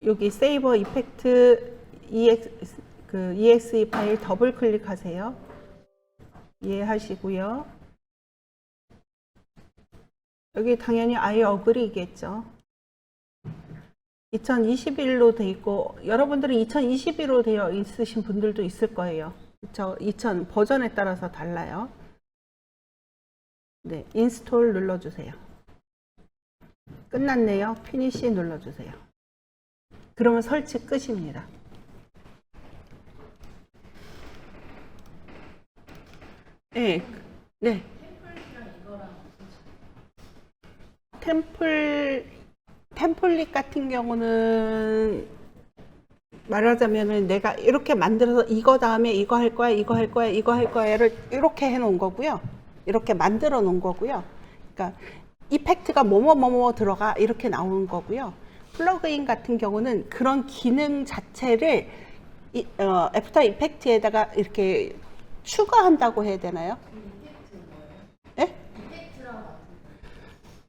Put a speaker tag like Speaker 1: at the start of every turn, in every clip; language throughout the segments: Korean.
Speaker 1: 여기 세이버 이펙트 exe 파일 더블 클릭하세요. 이해하시고요. 여기 당연히 I agree겠죠. 2021로 돼 있고 여러분들은 2021로 되어 있으신 분들도 있을 거예요. 그쵸? 2000 버전에 따라서 달라요. 네, 인스톨 눌러주세요. 끝났네요. 피니시 눌러주세요. 그러면 설치 끝입니다. 네, 네. 템플릿 같은 경우는 말하자면은 내가 이렇게 만들어서 이거 다음에 이거 할 거야, 이거 할 거야, 이거 할 거야를 이렇게 해 놓은 거고요. 이렇게 만들어 놓은 거고요. 그러니까 이펙트가 뭐뭐 들어가 이렇게 나오는 거고요. 플러그인 같은 경우는 그런 기능 자체를 애프터 이펙트에다가 이렇게 추가한다고 해야 되나요? 네?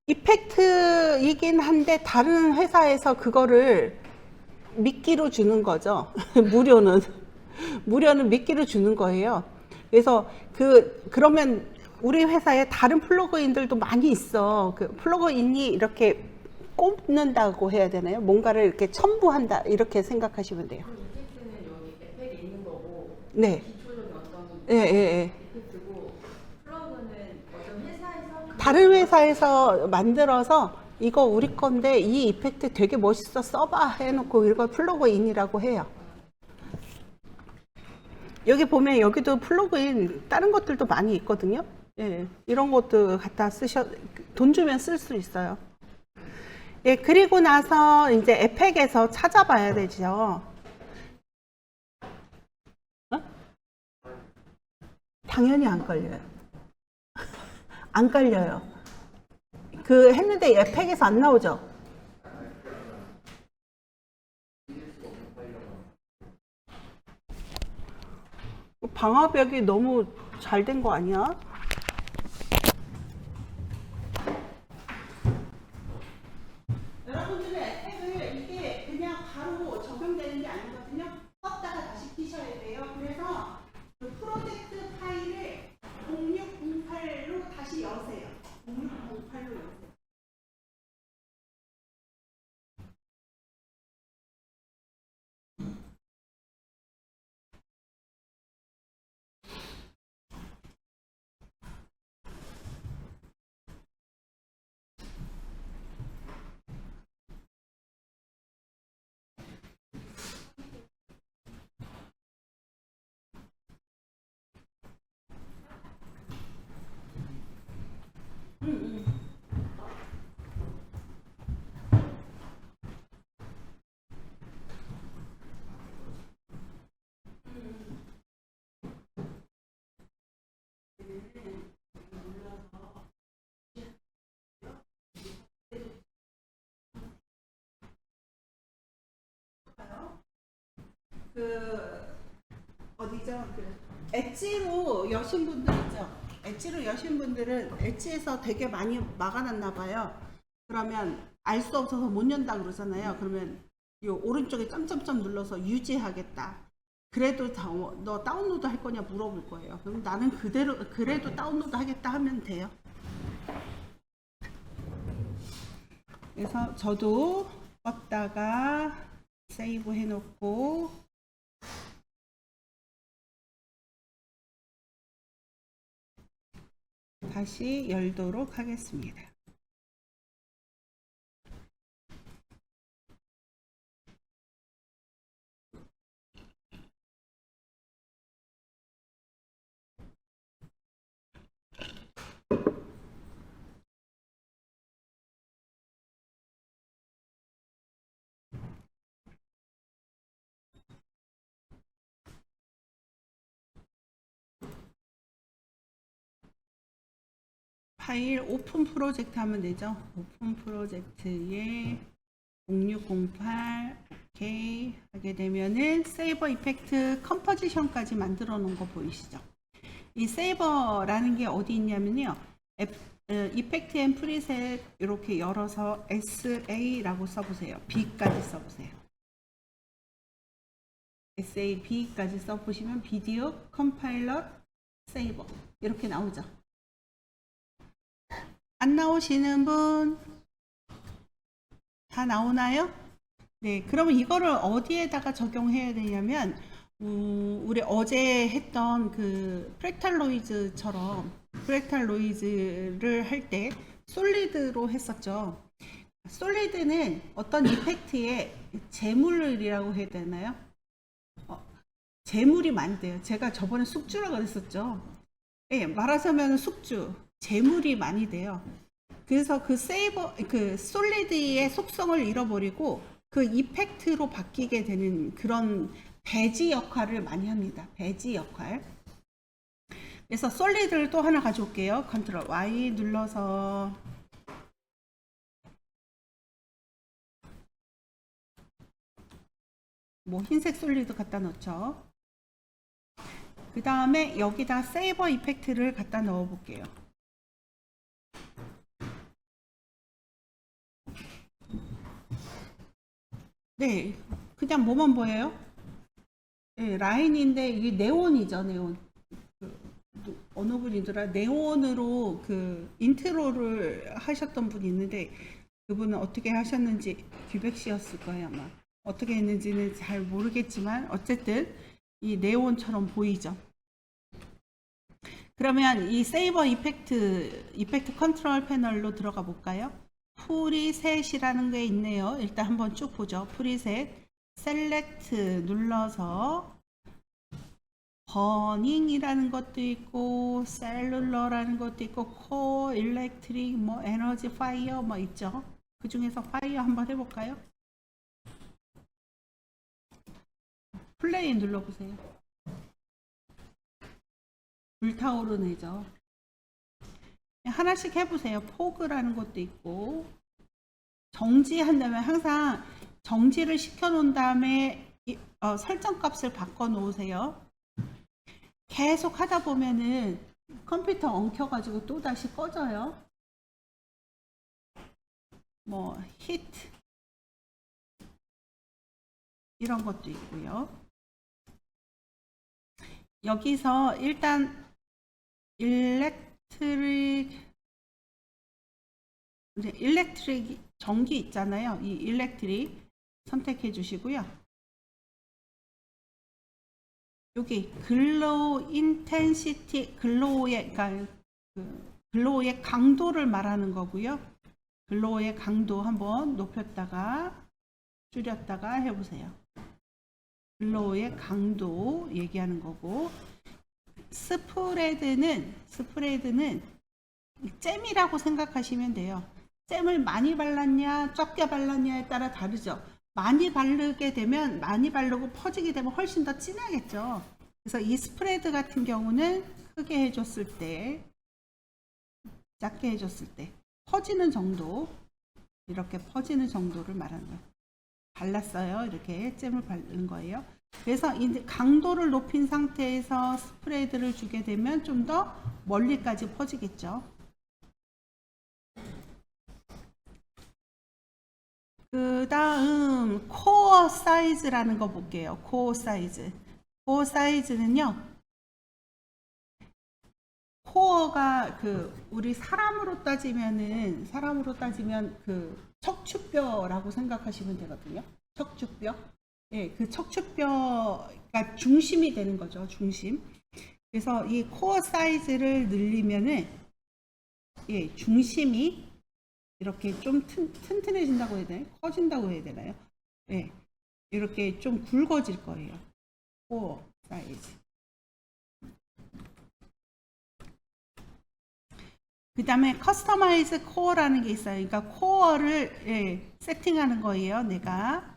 Speaker 1: 이펙트이긴 한데 다른 회사에서 그거를 미끼로 주는 거죠. 무료는 미끼로 주는 거예요. 그래서 그러면 우리 회사에 다른 플러그인들도 많이 있어. 그 플러그인이 이렇게 꼽는다고 해야 되나요? 뭔가를 이렇게 첨부한다 이렇게 생각하시면 돼요.
Speaker 2: 이펙트는 여기 에펙에 있는 거고
Speaker 1: 네.
Speaker 2: 기초적인 어떤
Speaker 1: 예.
Speaker 2: 이펙트고 플러그는 어떤 회사에서
Speaker 1: 다른 회사에서 만들어서 이거 우리 건데 이 이펙트 되게 멋있어 써봐 해놓고 이걸 플러그인이라고 해요. 여기 보면 여기도 플러그인 다른 것들도 많이 있거든요. 예, 이런 것도 갖다 돈 주면 쓸 수 있어요. 예, 그리고 나서 이제 에펙에서 찾아봐야 되죠. 당연히 안 걸려요. 안 깔려요. 했는데 에펙에서 안 나오죠. 방화벽이 너무 잘 된 거 아니야? 여러분들의 에펙을 이게 그냥 바로 적용되는 게 아니거든요. 껐다가 다시 키셔야 돼요. 그래서 그 프로젝트 파일을 0608로 다시 여세요. 0608로 여세요. 어디죠? 엣지로 여신 분들 있죠? 엣지로 여신 분들은 엣지에서 되게 많이 막아놨나 봐요. 그러면 알 수 없어서 못 연다 그러잖아요. 그러면 이 오른쪽에 점점점 눌러서 유지하겠다. 그래도 너 다운로드 할 거냐 물어볼 거예요. 그럼 나는 그래도 다운로드 하겠다 하면 돼요. 그래서 저도 껐다가 세이브 해놓고 다시 열도록 하겠습니다. 파일 오픈 프로젝트 하면 되죠. 오픈 프로젝트에 0608 오케이 하게 되면은 세이버 이펙트 컴포지션까지 만들어 놓은 거 보이시죠? 이 세이버라는 게 어디 있냐면요. 이펙트 앤 프리셋 이렇게 열어서 SA라고 써보세요. B까지 써보세요. SAB까지 써보시면 비디오 컴파일러 세이버 이렇게 나오죠. 안 나오시는 분 다 나오나요? 네, 그러면 이거를 어디에다가 적용해야 되냐면 우리 어제 했던 그 프랙탈 노이즈를 할 때 솔리드로 했었죠. 솔리드는 어떤 이펙트에 재물이라고 해야 되나요? 재물이 많대요. 제가 저번에 숙주라고 그랬었죠. 예, 말하자면 숙주, 재물이 많이 돼요. 그래서 그 솔리드의 속성을 잃어버리고 그 이펙트로 바뀌게 되는 그런 배지 역할을 많이 합니다. 배지 역할. 그래서 솔리드를 또 하나 가져올게요. 컨트롤 Y 눌러서 뭐 흰색 솔리드 갖다 넣죠. 그 다음에 여기다 세이버 이펙트를 갖다 넣어 볼게요. 네, 그냥 뭐만 보여요? 네, 라인인데 이게 네온이죠, 네온. 어느 분이더라? 네온으로 그 인트로를 하셨던 분이 있는데 그분은 어떻게 하셨는지 뷰백씨였을 거예요, 아마. 어떻게 했는지는 잘 모르겠지만 어쨌든 이 네온처럼 보이죠. 그러면 이 세이버 이펙트 컨트롤 패널로 들어가 볼까요? 프리셋이라는 게 있네요. 일단 한번 쭉 보죠. 프리셋 셀렉트 눌러서 버닝이라는 것도 있고 셀룰러라는 것도 있고 코어, 일렉트릭, 뭐 에너지, 파이어 뭐 있죠. 그 중에서 파이어 한번 해볼까요? 플레이 눌러보세요. 불타오르네죠. 하나씩 해보세요. 포그라는 것도 있고 정지한다면 항상 정지를 시켜 놓은 다음에 설정 값을 바꿔 놓으세요. 계속 하다 보면은 컴퓨터 엉켜 가지고 또 다시 꺼져요. 뭐 히트 이런 것도 있고요. 여기서 일단 일렉트릭 전기 있잖아요. 이 일렉트릭 선택해 주시고요. 여기 글로우 인텐시티, 글로우의 강도를 말하는 거고요. 글로우의 강도 한번 높였다가 줄였다가 해보세요. 글로우의 강도 얘기하는 거고, 스프레드는 잼이라고 생각하시면 돼요. 잼을 많이 발랐냐 적게 발랐냐에 따라 다르죠. 많이 바르게 되면 많이 바르고 퍼지게 되면 훨씬 더 진하겠죠. 그래서 이 스프레드 같은 경우는 크게 해줬을 때, 작게 해줬을 때 퍼지는 정도, 이렇게 퍼지는 정도를 말하는 거예요. 발랐어요. 이렇게 잼을 바르는 거예요. 그래서 이 강도를 높인 상태에서 스프레드를 주게 되면 좀 더 멀리까지 퍼지겠죠. 그 다음 코어 사이즈라는 거 볼게요. 코어 사이즈. 코어 사이즈는요, 코어가 우리 사람으로 따지면 그 척추뼈라고 생각하시면 되거든요. 척추뼈. 예, 그 척추뼈가 중심이 되는 거죠. 중심. 그래서 이 코어 사이즈를 늘리면은, 예, 중심이 이렇게 좀 튼튼해진다고 해야 되나요? 커진다고 해야 되나요? 예, 이렇게 좀 굵어질 거예요. 코어 사이즈. 그 다음에 커스터마이즈 코어라는 게 있어요. 그러니까 코어를 세팅하는 거예요. 내가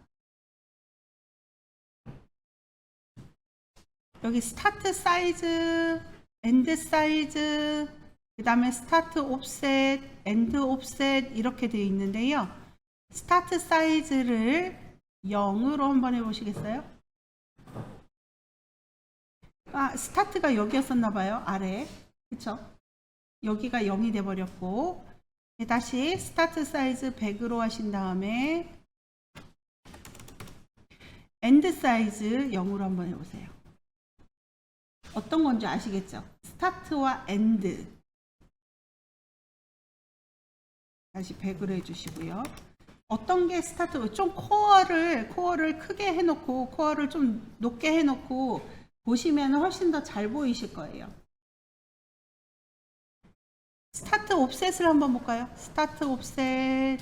Speaker 1: 여기 스타트 사이즈, 엔드 사이즈, 그 다음에 스타트 옵셋, 엔드 옵셋 이렇게 되어 있는데요. 스타트 사이즈를 0으로 한번 해보시겠어요? 스타트가 여기였었나 봐요. 아래. 그쵸? 여기가 0이 돼 버렸고, 다시 스타트 사이즈 100으로 하신 다음에 엔드 사이즈 0으로 한번 해보세요. 어떤 건지 아시겠죠? 스타트와 엔드. 다시 100으로 해주시고요. 어떤 게 스타트, 좀 코어를 크게 해놓고, 코어를 좀 높게 해놓고, 보시면 훨씬 더 잘 보이실 거예요. 스타트 옵셋을 한번 볼까요? 스타트 옵셋.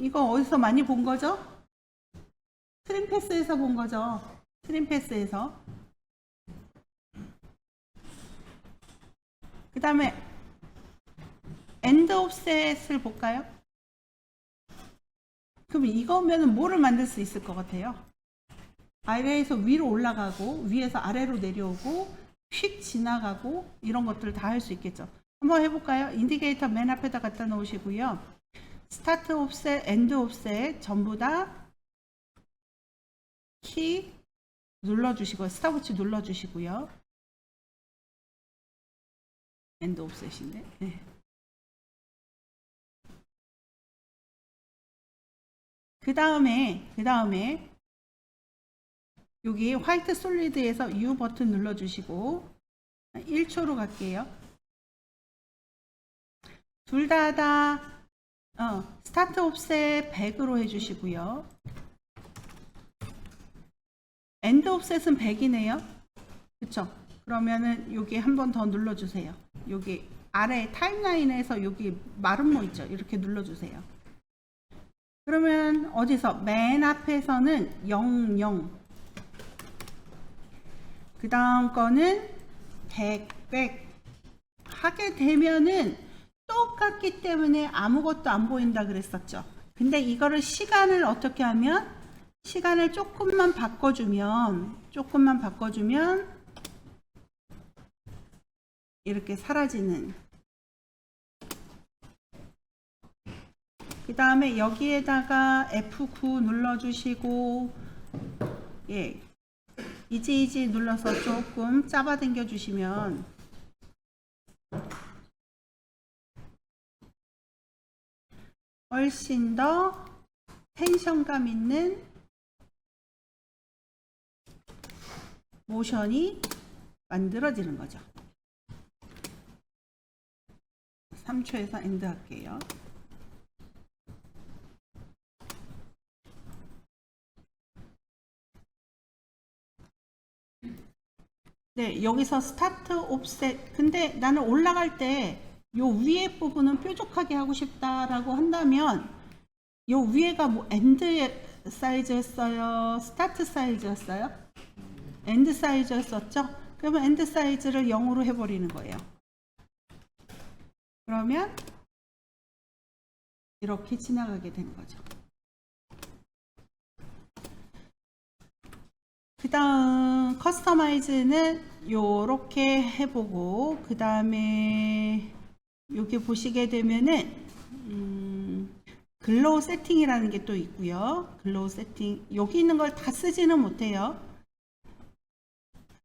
Speaker 1: 이거 어디서 많이 본 거죠? 트림패스에서 본 거죠. 트림패스에서. 그 다음에 엔드 옵셋을 볼까요? 그럼 이거면 뭐를 만들 수 있을 것 같아요? 아래에서 위로 올라가고 위에서 아래로 내려오고 휙 지나가고 이런 것들을 다 할 수 있겠죠. 한번 해볼까요? 인디케이터 맨 앞에다 갖다 놓으시고요. 스타트 옵셋, 엔드 옵셋 전부 다 키 눌러주시고 스탑워치 눌러주시고요. 엔드 옵셋인데. 네. 그 다음에 여기 화이트 솔리드에서 U 버튼 눌러주시고 1초로 갈게요. 둘 다 스타트 옵셋 100으로 해주시고요. 엔드 옵셋은 100이네요. 그쵸? 그러면은 여기 한 번 더 눌러주세요. 여기 아래 타임라인에서 여기 마름모 있죠? 이렇게 눌러주세요. 그러면 어디서? 맨 앞에서는 00. 그 다음 거는 100 하게 되면은 똑같기 때문에 아무것도 안 보인다 그랬었죠. 근데 이거를 시간을 어떻게 하면 시간을 조금만 바꿔주면 이렇게 사라지는. 그 다음에 여기에다가 F9 눌러주시고 예, 이지 눌러서 조금 잡아당겨 주시면 훨씬 더 텐션감 있는 모션이 만들어지는 거죠. 3초에서 엔드 할게요. 네, 여기서 스타트 옵셋. 근데 나는 올라갈 때 요 위에 부분은 뾰족하게 하고 싶다라고 한다면 요 위에가 뭐 엔드 사이즈였어요? 스타트 사이즈였어요? 엔드 사이즈였었죠? 그러면 엔드 사이즈를 0으로 해버리는 거예요. 그러면 이렇게 지나가게 되는 거죠. 그 다음 커스터마이즈는 요렇게 해보고 그 다음에 여기 보시게 되면은 글로우 세팅이라는 게 또 있고요. 글로우 세팅 여기 있는 걸 다 쓰지는 못해요.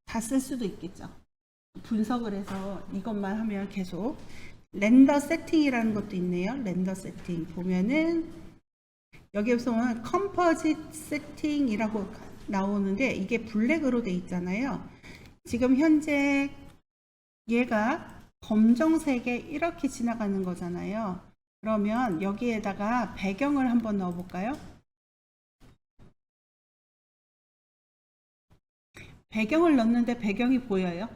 Speaker 1: 다 쓸 수도 있겠죠. 분석을 해서 이것만 하면 계속 렌더 세팅이라는 것도 있네요. 렌더 세팅 보면은 여기에서 보면 컴포짓 세팅이라고 나오는데 이게 블랙으로 돼 있잖아요. 지금 현재 얘가 검정색에 이렇게 지나가는 거잖아요. 그러면 여기에다가 배경을 한번 넣어 볼까요? 배경을 넣는데 배경이 보여요?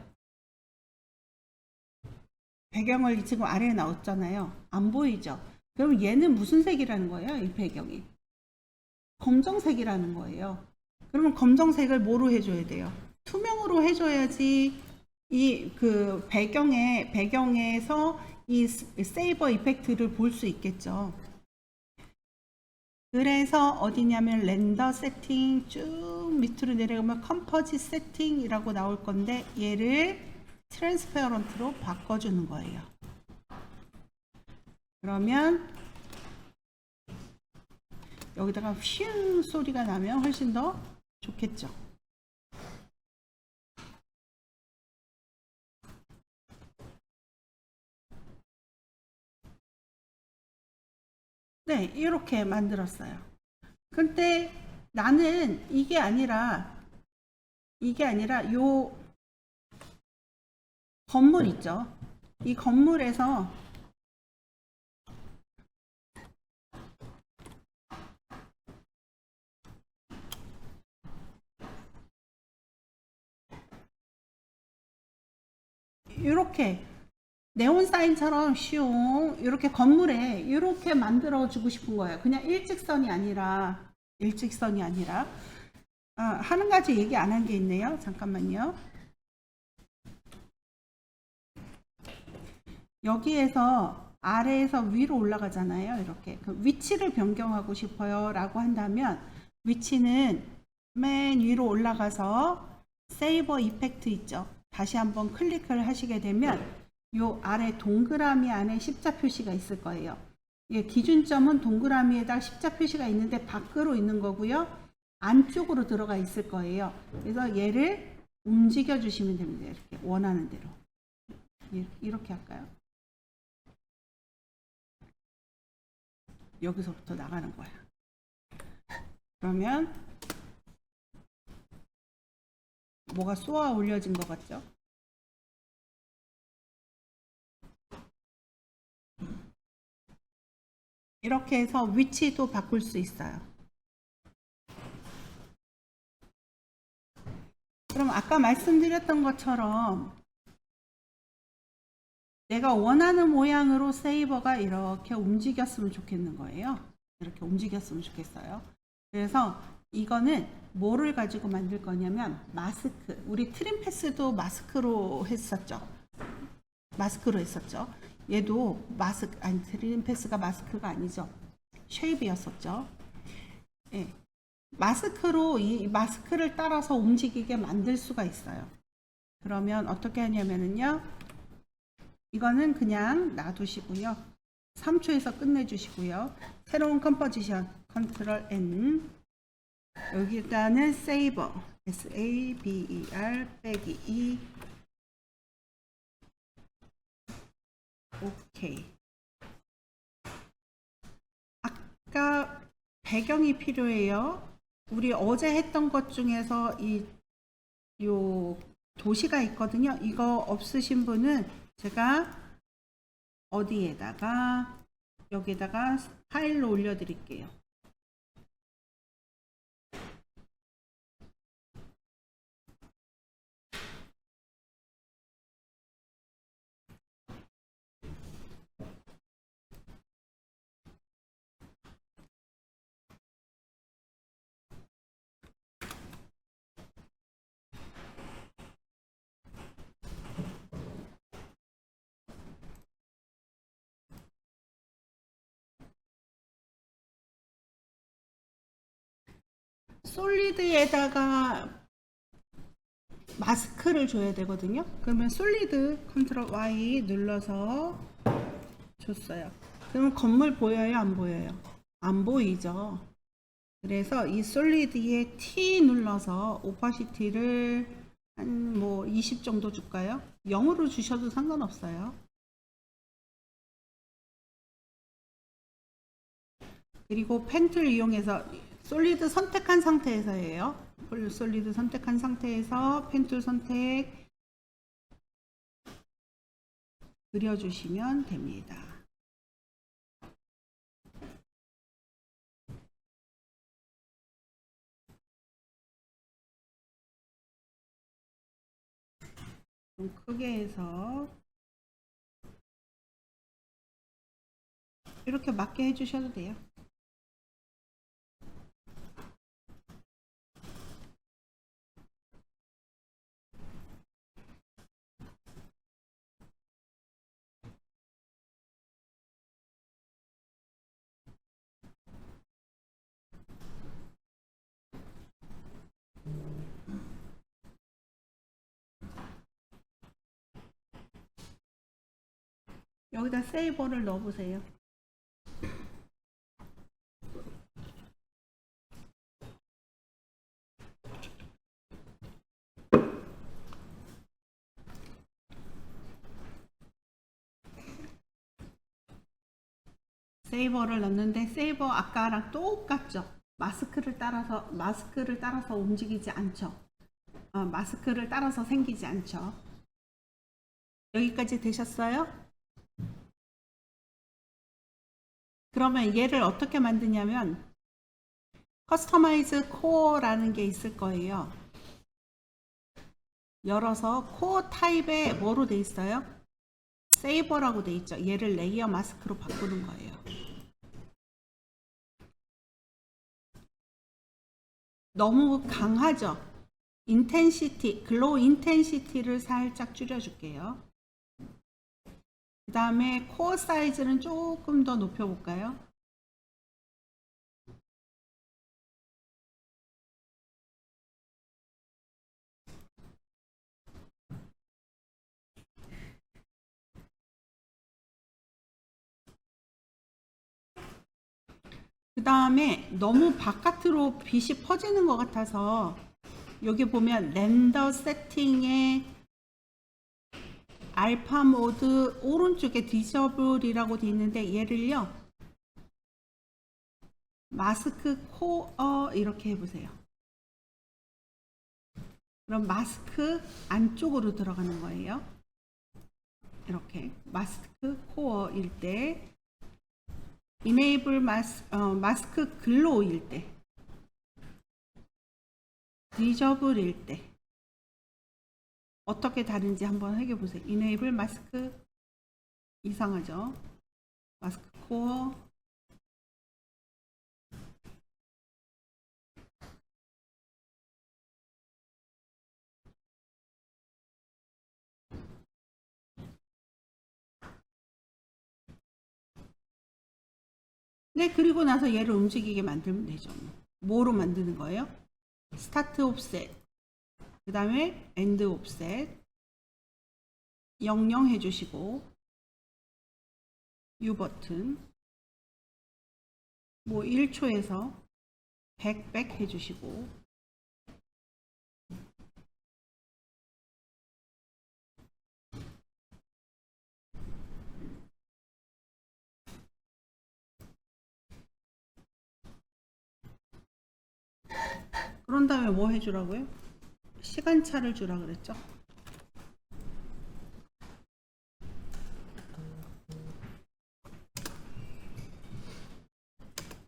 Speaker 1: 배경을 지금 아래에 넣었잖아요. 안 보이죠? 그럼 얘는 무슨 색이라는 거예요? 이 배경이 검정색이라는 거예요. 그러면 검정색을 뭐로 해줘야 돼요? 투명으로 해줘야지 이 그 배경에서 이 세이버 이펙트를 볼 수 있겠죠. 그래서 어디냐면 렌더 세팅 쭉 밑으로 내려가면 컴포짓 세팅이라고 나올 건데 얘를 트랜스페어런트로 바꿔주는 거예요. 그러면 여기다가 휘 소리가 나면 훨씬 더 좋겠죠. 네, 이렇게 만들었어요. 근데 나는 이게 아니라 요 건물 있죠. 이 건물에서 이렇게 네온 사인처럼 슝 이렇게 건물에 이렇게 만들어 주고 싶은 거예요. 그냥 일직선이 아니라 한 가지 얘기 안 한 게 있네요. 잠깐만요. 여기에서 아래에서 위로 올라가잖아요. 이렇게 그 위치를 변경하고 싶어요 라고 한다면 위치는 맨 위로 올라가서 세이버 이펙트 있죠. 다시 한번 클릭을 하시게 되면 요 아래 동그라미 안에 십자 표시가 있을 거예요. 예, 기준점은 동그라미에다 십자 표시가 있는데 밖으로 있는 거고요. 안쪽으로 들어가 있을 거예요. 그래서 얘를 움직여 주시면 됩니다. 이렇게 원하는 대로. 이렇게 할까요? 여기서부터 나가는 거야. 그러면 뭐가 쏘아 올려진 것 같죠? 이렇게 해서 위치도 바꿀 수 있어요. 그럼 아까 말씀드렸던 것처럼 내가 원하는 모양으로 세이버가 이렇게 움직였으면 좋겠는 거예요. 이렇게 움직였으면 좋겠어요. 그래서 이거는 뭐를 가지고 만들 거냐면 마스크. 우리 트림 패스도 마스크로 했었죠. 얘도 트림 패스가 마스크가 아니죠. 쉐입이었었죠. 예. 마스크로 이 마스크를 따라서 움직이게 만들 수가 있어요. 그러면 어떻게 하냐면요. 이거는 그냥 놔두시고요. 3초에서 끝내주시고요. 새로운 컴포지션 컨트롤 N 여기다는 세이버 SABER 빼기 E 오케이. 아까 배경이 필요해요. 우리 어제 했던 것 중에서 요 도시가 있거든요. 이거 없으신 분은 제가 어디에다가 여기에다가 파일로 올려 드릴게요. 솔리드에다가 마스크를 줘야 되거든요. 그러면 솔리드 컨트롤 Y 눌러서 줬어요. 그럼 건물 보여요? 안 보여요? 안 보이죠? 그래서 이 솔리드에 T 눌러서 오파시티를 한 뭐 20 정도 줄까요? 0으로 주셔도 상관없어요. 그리고 펜툴 이용해서 솔리드 선택한 상태에서예요. 솔리드 선택한 상태에서 펜툴 선택 그려주시면 됩니다. 좀 크게 해서 이렇게 맞게 해주셔도 돼요. 여기다 세이버를 넣어보세요. 세이버를 넣는데 세이버 아까랑 똑같죠? 마스크를 따라서 움직이지 않죠. 마스크를 따라서 생기지 않죠. 여기까지 되셨어요? 그러면 얘를 어떻게 만드냐면 커스터마이즈 코어라는 게 있을 거예요. 열어서 코어 타입에 뭐로 돼 있어요? 세이버라고 돼 있죠. 얘를 레이어 마스크로 바꾸는 거예요. 너무 강하죠? 인텐시티, 글로우 인텐시티를 살짝 줄여줄게요. 그 다음에 코어 사이즈는 조금 더 높여볼까요? 그 다음에 너무 바깥으로 빛이 퍼지는 것 같아서 여기 보면 렌더 세팅에 알파 모드 오른쪽에 디저블이라고 되어 있는데 얘를요 마스크 코어 이렇게 해보세요. 그럼 마스크 안쪽으로 들어가는 거예요. 이렇게 마스크 코어일 때 이네이블 마스크 글로우일 때 디저블일 때 어떻게 다른지 한번 해보세요. 이네이블 마스크 이상하죠? 마스크 코어 네, 그리고 나서 얘를 움직이게 만들면 되죠. 뭐로 만드는 거예요? 스타트 옵셋, 그 다음에 엔드 옵셋 00 해주시고 U 버튼 뭐 1초에서 100 해주시고 그런 다음에 뭐 해주라고요? 시간차를 주라 그랬죠?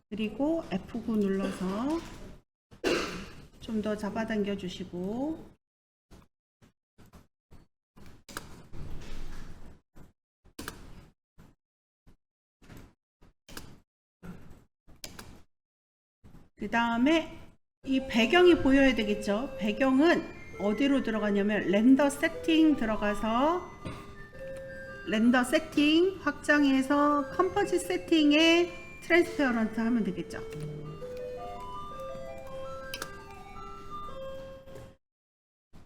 Speaker 1: 그리고 F9 눌러서 좀 더 잡아당겨 주시고 그 다음에 이 배경이 보여야 되겠죠. 배경은 어디로 들어가냐면 렌더 세팅 들어가서 렌더 세팅 확장해서 컴포지 세팅에 트랜스페어런트 하면 되겠죠.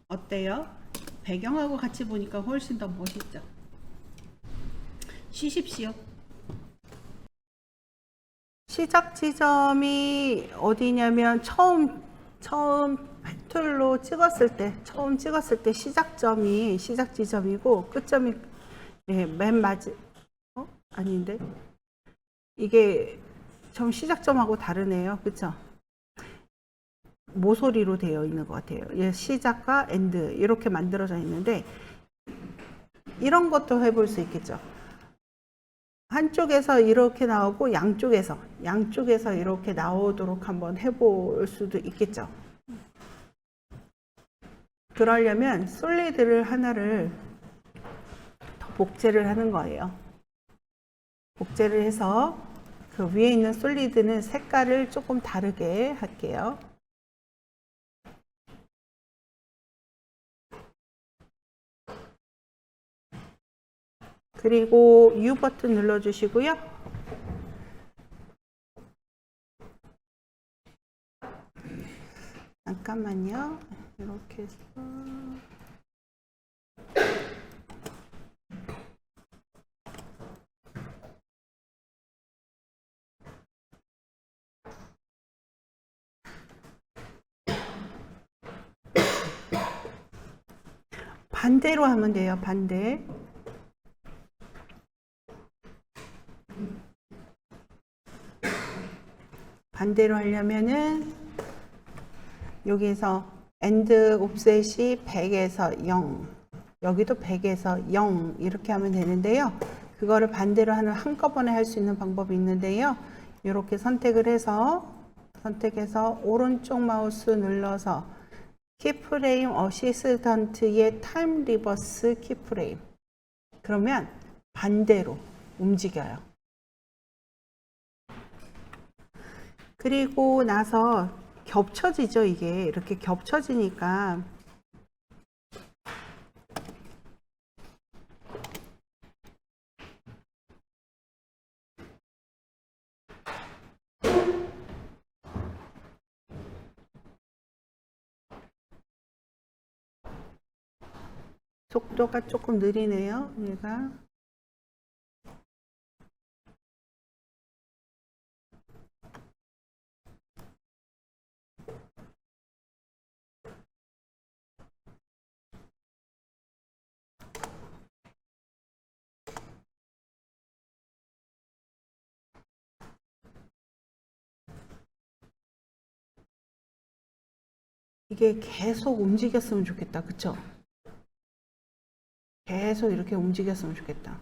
Speaker 1: 어때요? 배경하고 같이 보니까 훨씬 더 멋있죠. 쉬십시오. 시작 지점이 어디냐면 처음 툴로 찍었을 때 시작점이 시작 지점이고 끝점이 맨 아닌데 이게 좀 시작점하고 다르네요. 그쵸? 모서리로 되어 있는 것 같아요. 얘 시작과 엔드 이렇게 만들어져 있는데 이런 것도 해볼 수 있겠죠. 한쪽에서 이렇게 나오고 양쪽에서 이렇게 나오도록 한번 해볼 수도 있겠죠. 그러려면 솔리드를 하나를 더 복제를 하는 거예요. 복제를 해서 그 위에 있는 솔리드는 색깔을 조금 다르게 할게요. 그리고 U 버튼 눌러주시고요. 잠깐만요. 이렇게 해서 반대로 하면 돼요. 반대. 반대로 하려면은 여기서 end 옵셋이 100에서 0, 여기도 100에서 0 이렇게 하면 되는데요. 그거를 반대로 하는 한꺼번에 할 수 있는 방법이 있는데요. 이렇게 선택해서 오른쪽 마우스 눌러서 키프레임 어시스턴트의 타임 리버스 키프레임, 그러면 반대로 움직여요. 그리고 나서 겹쳐지죠. 이게 이렇게 겹쳐지니까 속도가 조금 느리네요. 얘가. 이게 계속 움직였으면 좋겠다. 그쵸? 계속 이렇게 움직였으면 좋겠다.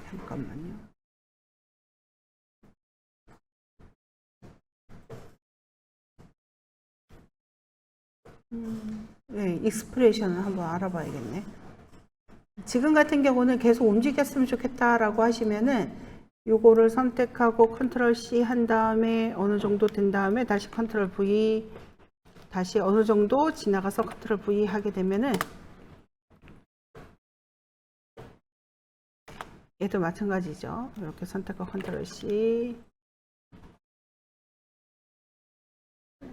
Speaker 1: 잠깐만요. 네, 익스프레션을 한번 알아봐야겠네. 지금 같은 경우는 계속 움직였으면 좋겠다라고 하시면은 요거를 선택하고 컨트롤 C 한 다음에 어느 정도 된 다음에 다시 컨트롤 V, 다시 어느 정도 지나가서 컨트롤 V 하게 되면은 얘도 마찬가지죠. 이렇게 선택하고 컨트롤 C,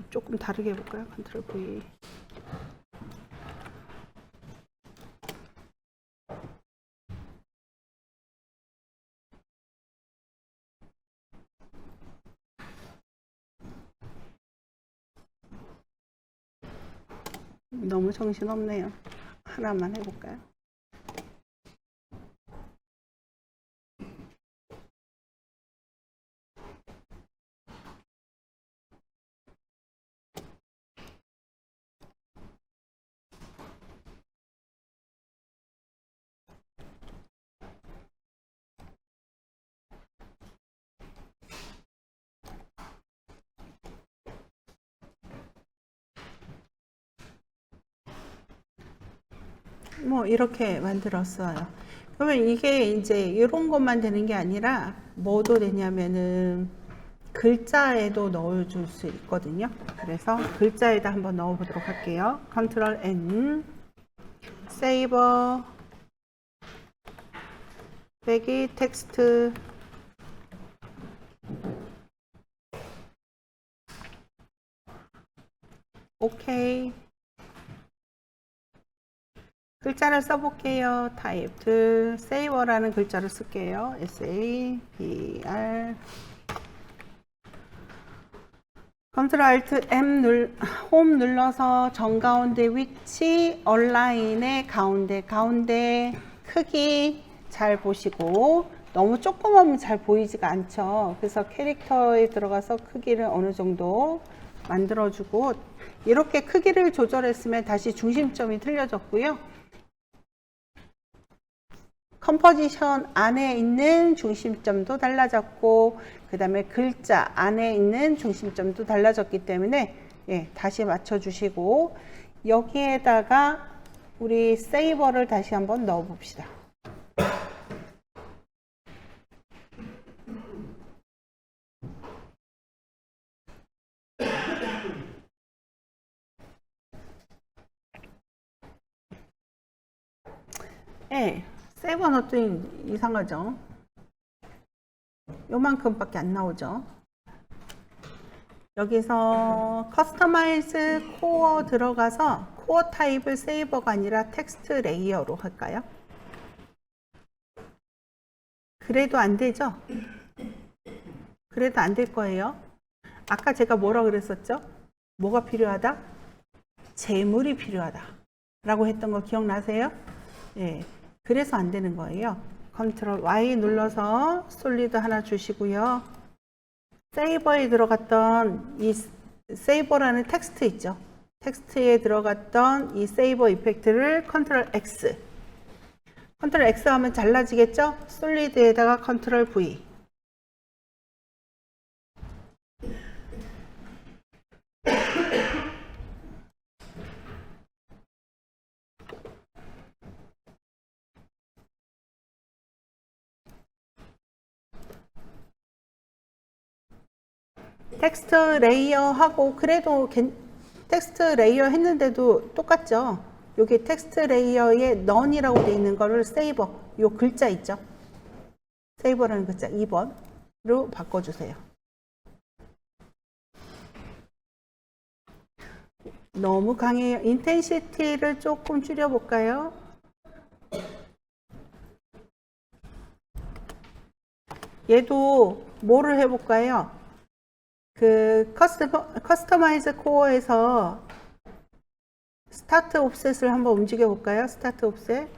Speaker 1: 조금 다르게 해볼까요? 컨트롤 V. 너무 정신없네요. 하나만 해볼까요? 뭐 이렇게 만들었어요. 그러면 이게 이제 이런 것만 되는 게 아니라 뭐도 되냐면은 글자에도 넣어줄 수 있거든요. 그래서 글자에다 한번 넣어 보도록 할게요. 컨트롤 N, 세이버, 빼기 텍스트, 오케이. 글자를 써볼게요. 타입, 세이버라는 글자를 쓸게요. SAVR. 컨트롤 알트 M 홈 눌러서 정가운데 위치, 얼라인의 가운데 크기 잘 보시고, 너무 조그마하면 잘 보이지가 않죠. 그래서 캐릭터에 들어가서 크기를 어느 정도 만들어주고, 이렇게 크기를 조절했으면 다시 중심점이 틀려졌고요. 컴포지션 안에 있는 중심점도 달라졌고, 그 다음에 글자 안에 있는 중심점도 달라졌기 때문에 다시 맞춰주시고, 여기에다가 우리 세이버를 다시 한번 넣어 봅시다. 세이버 넣었더니 이상하죠? 요만큼밖에 안 나오죠? 여기서 커스터마이즈 코어 들어가서 코어 타입을 세이버가 아니라 텍스트 레이어로 할까요? 그래도 안 되죠? 그래도 안 될 거예요. 아까 제가 뭐라 그랬었죠? 뭐가 필요하다? 재물이 필요하다 라고 했던 거 기억나세요? 그래서 안 되는 거예요. 컨트롤 Y 눌러서 솔리드 하나 주시고요. 세이버에 들어갔던 이 세이버라는 텍스트 있죠. 텍스트에 들어갔던 이 세이버 이펙트를 컨트롤 X. 컨트롤 X 하면 잘라지겠죠? 솔리드에다가 컨트롤 V. 텍스트 레이어 하고 그래도 텍스트 레이어 했는데도 똑같죠. 여기 텍스트 레이어에 none이라고 되어 있는 거를 세이버, 요 글자 있죠. 세이버라는 글자 2번으로 바꿔주세요. 너무 강해요. 인텐시티를 조금 줄여볼까요? 얘도 뭐를 해볼까요? 그 커스터마이즈 코어에서 스타트 옵셋을 한번 움직여 볼까요? 스타트 옵셋.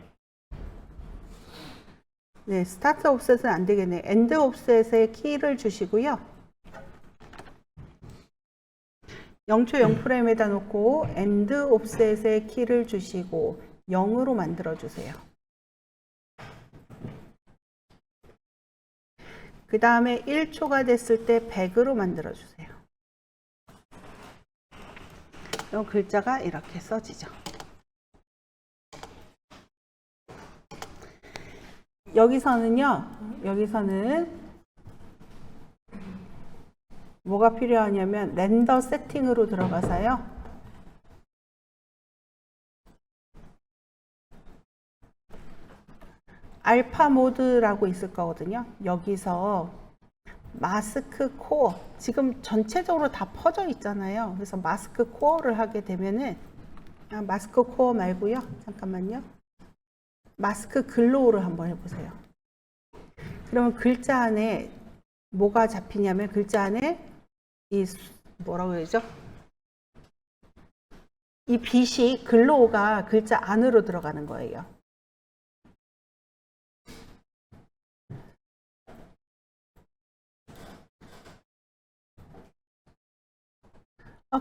Speaker 1: 네, 스타트 옵셋은 안 되겠네. 엔드 옵셋에 키를 주시고요. 0초 0프레임에다 놓고 엔드 옵셋에 키를 주시고 0으로 만들어 주세요. 그 다음에 1초가 됐을 때 100으로 만들어 주세요. 이 글자가 이렇게 써지죠. 여기서는 뭐가 필요하냐면 렌더 세팅으로 들어가서요. 알파 모드라고 있을 거거든요. 여기서 마스크 코어, 지금 전체적으로 다 퍼져 있잖아요. 그래서 마스크 코어를 하게 되면은, 마스크 코어 말고요. 잠깐만요. 마스크 글로우를 한번 해보세요. 그러면 글자 안에 뭐가 잡히냐면 글자 안에 이 뭐라고 해야죠? 이 빛이 글로우가 글자 안으로 들어가는 거예요.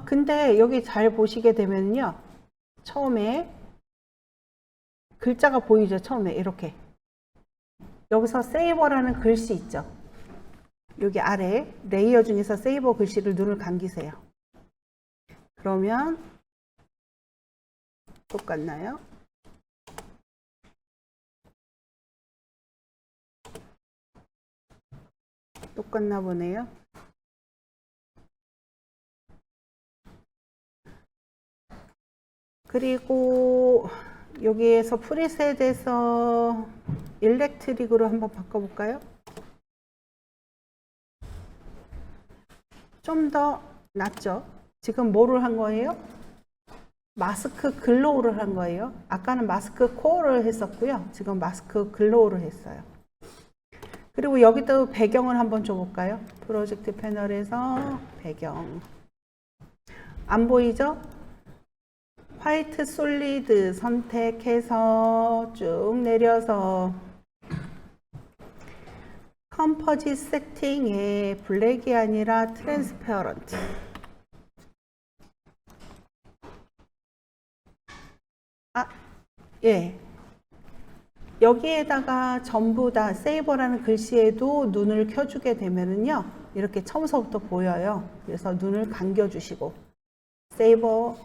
Speaker 1: 근데 여기 잘 보시게 되면요. 처음에 글자가 보이죠? 처음에 이렇게. 여기서 세이버라는 글씨 있죠? 여기 아래 레이어 중에서 세이버 글씨를 눈을 감기세요. 그러면 똑같나요? 똑같나 보네요. 그리고 여기에서 프리셋에서 일렉트릭으로 한번 바꿔볼까요? 좀 더 낫죠? 지금 뭐를 한 거예요? 마스크 글로우를 한 거예요. 아까는 마스크 코어를 했었고요. 지금 마스크 글로우를 했어요. 그리고 여기도 배경을 한번 줘볼까요? 프로젝트 패널에서 배경. 안 보이죠? 화이트 솔리드 선택해서 쭉 내려서 컴포짓 세팅에 블랙이 아니라 트랜스페어런트. 예. 여기에다가 전부 다 세이버라는 글씨에도 눈을 켜주게 되면은요, 이렇게 처음서부터 보여요. 그래서 눈을 감겨주시고, 세이버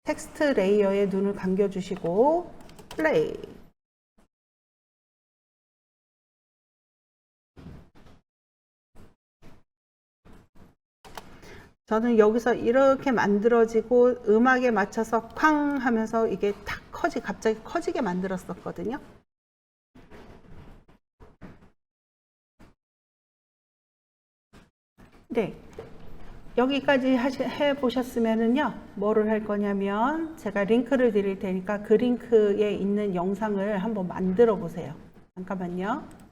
Speaker 1: 텍스트 레이어에 눈을 감겨주시고, 플레이. 저는 여기서 이렇게 만들어지고 음악에 맞춰서 쾅 하면서 이게 탁 갑자기 커지게 만들었었거든요. 네. 여기까지 해보셨으면은요, 뭐를 할 거냐면, 제가 링크를 드릴 테니까 그 링크에 있는 영상을 한번 만들어 보세요. 잠깐만요.